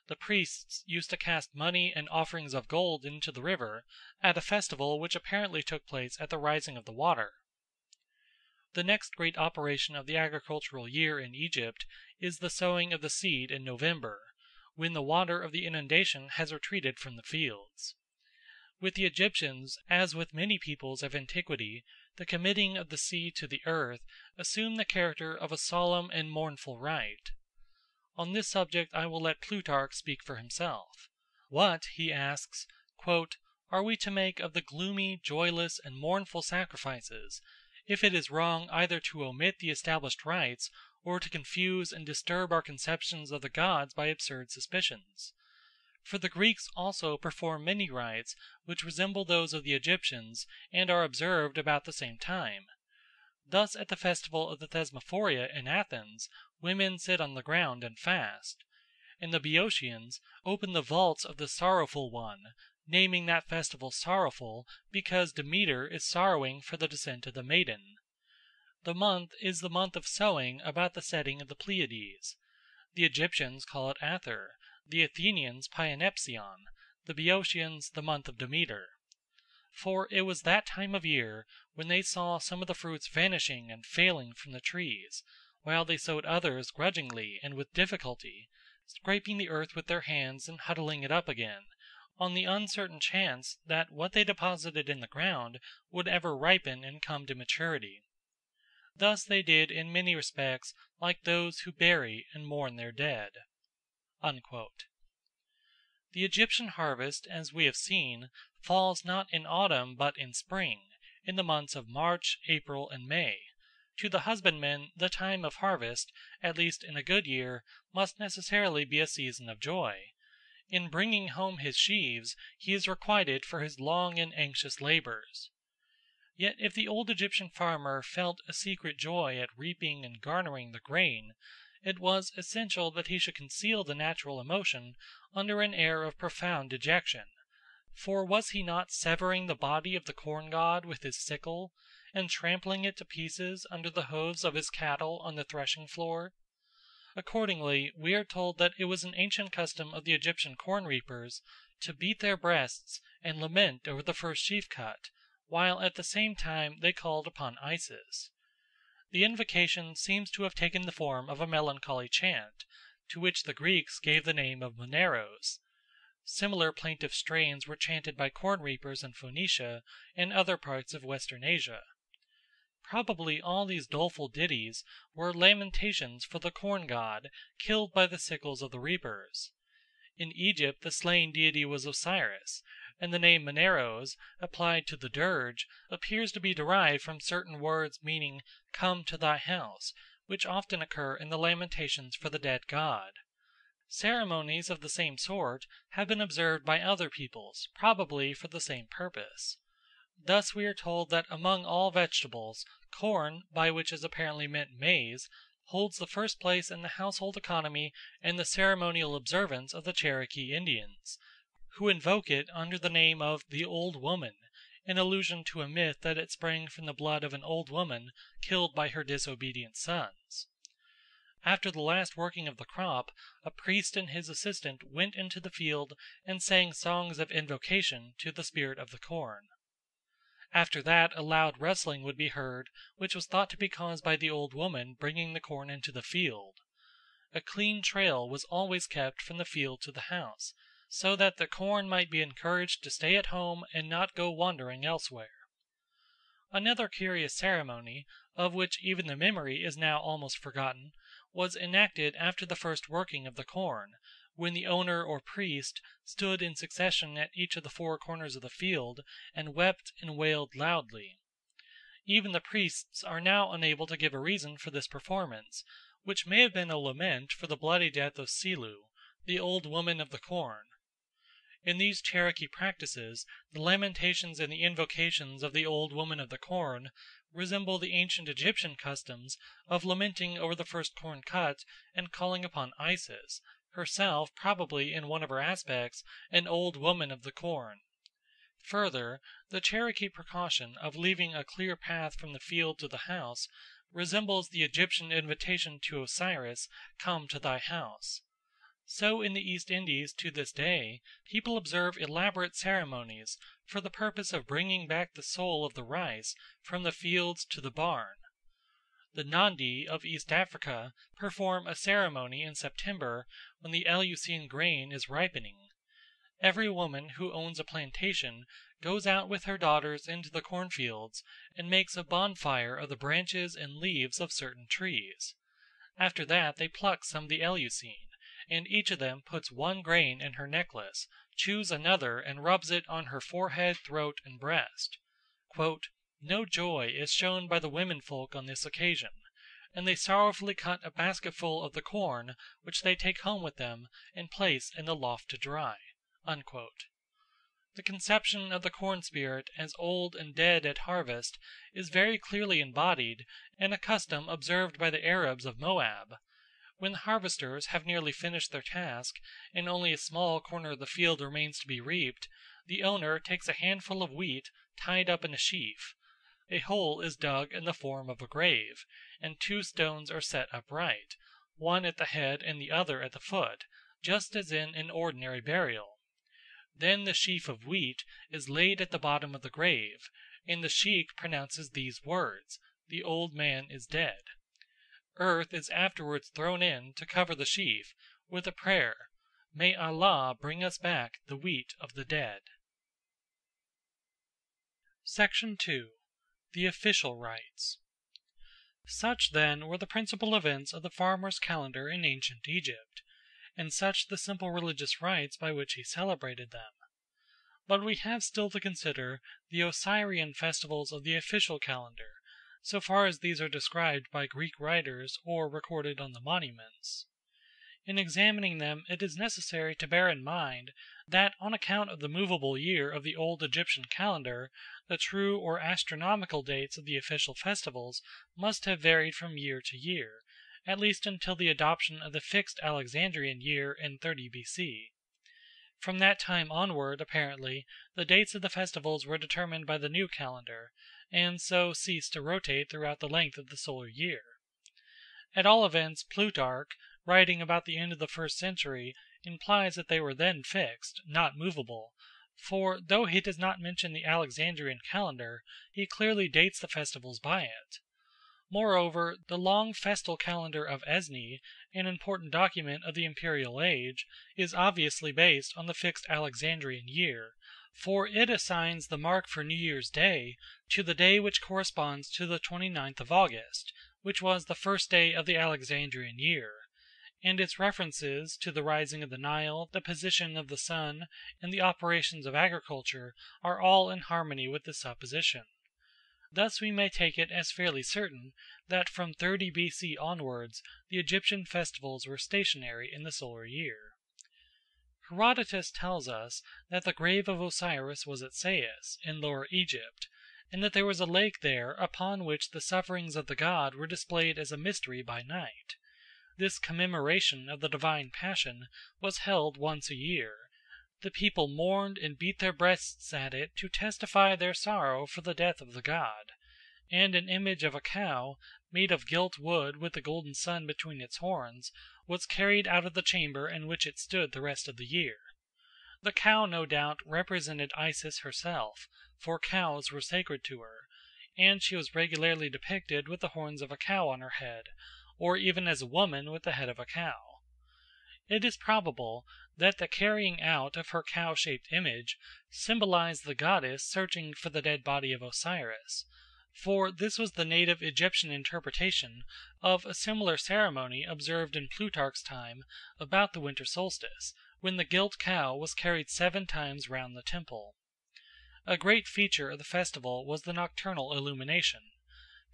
The priests used to cast money and offerings of gold into the river at a festival which apparently took place at the rising of the water. The next great operation of the agricultural year in Egypt is the sowing of the seed in November, when the water of the inundation has retreated from the fields. With the Egyptians, as with many peoples of antiquity, the committing of the seed to the earth assumed the character of a solemn and mournful rite. On this subject I will let Plutarch speak for himself. What, he asks, "are we to make of the gloomy, joyless, and mournful sacrifices, if it is wrong either to omit the established rites, or to confuse and disturb our conceptions of the gods by absurd suspicions? For the Greeks also perform many rites which resemble those of the Egyptians and are observed about the same time. Thus at the festival of the Thesmophoria in Athens, women sit on the ground and fast; and the Boeotians open the vaults of the Sorrowful One, naming that festival sorrowful because Demeter is sorrowing for the descent of the maiden. The month is the month of sowing about the setting of the Pleiades. The Egyptians call it Athyr, the Athenians Pyanepsion, the Boeotians the month of Demeter. For it was that time of year when they saw some of the fruits vanishing and failing from the trees, while they sowed others grudgingly and with difficulty, scraping the earth with their hands and huddling it up again, on the uncertain chance that what they deposited in the ground would ever ripen and come to maturity. Thus they did in many respects like those who bury and mourn their dead." Unquote. The Egyptian harvest, as we have seen, falls not in autumn but in spring, in the months of March, April, and May. To the husbandman the time of harvest, at least in a good year, must necessarily be a season of joy. In bringing home his sheaves he is requited for his long and anxious labours. Yet if the old Egyptian farmer felt a secret joy at reaping and garnering the grain, it was essential that he should conceal the natural emotion under an air of profound dejection. For was he not severing the body of the corn god with his sickle, and trampling it to pieces under the hoofs of his cattle on the threshing floor? Accordingly, we are told that it was an ancient custom of the Egyptian corn reapers to beat their breasts and lament over the first sheaf cut, while at the same time they called upon Isis. The invocation seems to have taken the form of a melancholy chant, to which the Greeks gave the name of Moneros. Similar plaintive strains were chanted by corn reapers in Phoenicia and other parts of Western Asia. Probably all these doleful ditties were lamentations for the corn god killed by the sickles of the reapers. In Egypt the slain deity was Osiris, and the name Moneros, applied to the dirge, appears to be derived from certain words meaning "come to thy house," which often occur in the lamentations for the dead god. Ceremonies of the same sort have been observed by other peoples, probably for the same purpose. Thus we are told that among all vegetables, corn, by which is apparently meant maize, holds the first place in the household economy and the ceremonial observance of the Cherokee Indians, who invoke it under the name of the Old Woman, in allusion to a myth that it sprang from the blood of an old woman killed by her disobedient sons. After the last working of the crop, a priest and his assistant went into the field and sang songs of invocation to the spirit of the corn. After that a loud rustling would be heard, which was thought to be caused by the old woman bringing the corn into the field. A clean trail was always kept from the field to the house, so that the corn might be encouraged to stay at home and not go wandering elsewhere. Another curious ceremony, of which even the memory is now almost forgotten, was enacted after the first working of the corn, when the owner or priest stood in succession at each of the four corners of the field and wept and wailed loudly. Even the priests are now unable to give a reason for this performance, which may have been a lament for the bloody death of Selu, the old woman of the corn. In these Cherokee practices, the lamentations and the invocations of the old woman of the corn resemble the ancient Egyptian customs of lamenting over the first corn cut and calling upon Isis, herself probably in one of her aspects an old woman of the corn. Further, the Cherokee precaution of leaving a clear path from the field to the house resembles the Egyptian invitation to Osiris, "Come to thy house." So in the East Indies to this day people observe elaborate ceremonies for the purpose of bringing back the soul of the rice from the fields to the barn. The Nandi of East Africa perform a ceremony in September when the Eleusine grain is ripening. Every woman who owns a plantation goes out with her daughters into the cornfields and makes a bonfire of the branches and leaves of certain trees. After that they pluck some of the Eleusine, and each of them puts one grain in her necklace, chews another and rubs it on her forehead, throat, and breast. "No joy is shown by the womenfolk on this occasion, and they sorrowfully cut a basketful of the corn which they take home with them and place in the loft to dry." The conception of the corn spirit as old and dead at harvest is very clearly embodied in a custom observed by the Arabs of Moab. When the harvesters have nearly finished their task and only a small corner of the field remains to be reaped, the owner takes a handful of wheat tied up in a sheaf. A hole is dug in the form of a grave, and two stones are set upright, one at the head and the other at the foot, just as in an ordinary burial. Then the sheaf of wheat is laid at the bottom of the grave, and the sheik pronounces these words: "The old man is dead." Earth is afterwards thrown in to cover the sheaf, with a prayer: "May Allah bring us back the wheat of the dead." Section 2. The Official Rites. Such then were the principal events of the farmer's calendar in ancient Egypt, and such the simple religious rites by which he celebrated them. But we have still to consider the Osirian festivals of the official calendar, so far as these are described by Greek writers or recorded on the monuments. In examining them it is necessary to bear in mind that on account of the movable year of the old Egyptian calendar, the true or astronomical dates of the official festivals must have varied from year to year, at least until the adoption of the fixed Alexandrian year in 30 B.C. From that time onward, apparently, the dates of the festivals were determined by the new calendar, and so ceased to rotate throughout the length of the solar year. At all events, Plutarch, writing about the end of the 1st century, implies that they were then fixed, not movable, for though he does not mention the Alexandrian calendar, he clearly dates the festivals by it. Moreover, the long festal calendar of Esne, an important document of the imperial age, is obviously based on the fixed Alexandrian year, for it assigns the mark for New Year's Day to the day which corresponds to the 29th of August, which was the first day of the Alexandrian year, and its references to the rising of the Nile, the position of the sun, and the operations of agriculture are all in harmony with this supposition. Thus we may take it as fairly certain that from 30 B.C. onwards the Egyptian festivals were stationary in the solar year. Herodotus tells us that the grave of Osiris was at Sais, in Lower Egypt, and that there was a lake there upon which the sufferings of the god were displayed as a mystery by night. This commemoration of the divine passion was held once a year. The people mourned and beat their breasts at it to testify their sorrow for the death of the god, and an image of a cow, made of gilt wood with the golden sun between its horns, was carried out of the chamber in which it stood the rest of the year. The cow no doubt represented Isis herself, for cows were sacred to her, and she was regularly depicted with the horns of a cow on her head, or even as a woman with the head of a cow. It is probable that the carrying out of her cow-shaped image symbolized the goddess searching for the dead body of Osiris, for this was the native Egyptian interpretation of a similar ceremony observed in Plutarch's time about the winter solstice, when the gilt cow was carried 7 times round the temple. A great feature of the festival was the nocturnal illumination.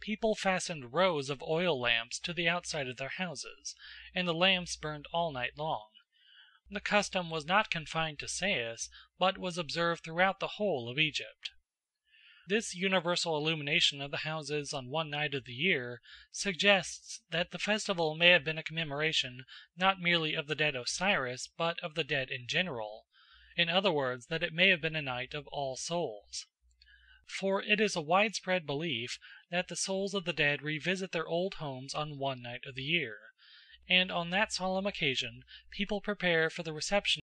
People fastened rows of oil lamps to the outside of their houses, and the lamps burned all night long. The custom was not confined to Sais, but was observed throughout the whole of Egypt. This universal illumination of the houses on one night of the year suggests that the festival may have been a commemoration not merely of the dead Osiris, but of the dead in general; in other words, that it may have been a night of all souls. For it is a widespread belief that the souls of the dead revisit their old homes on one night of the year, and on that solemn occasion people prepare for the reception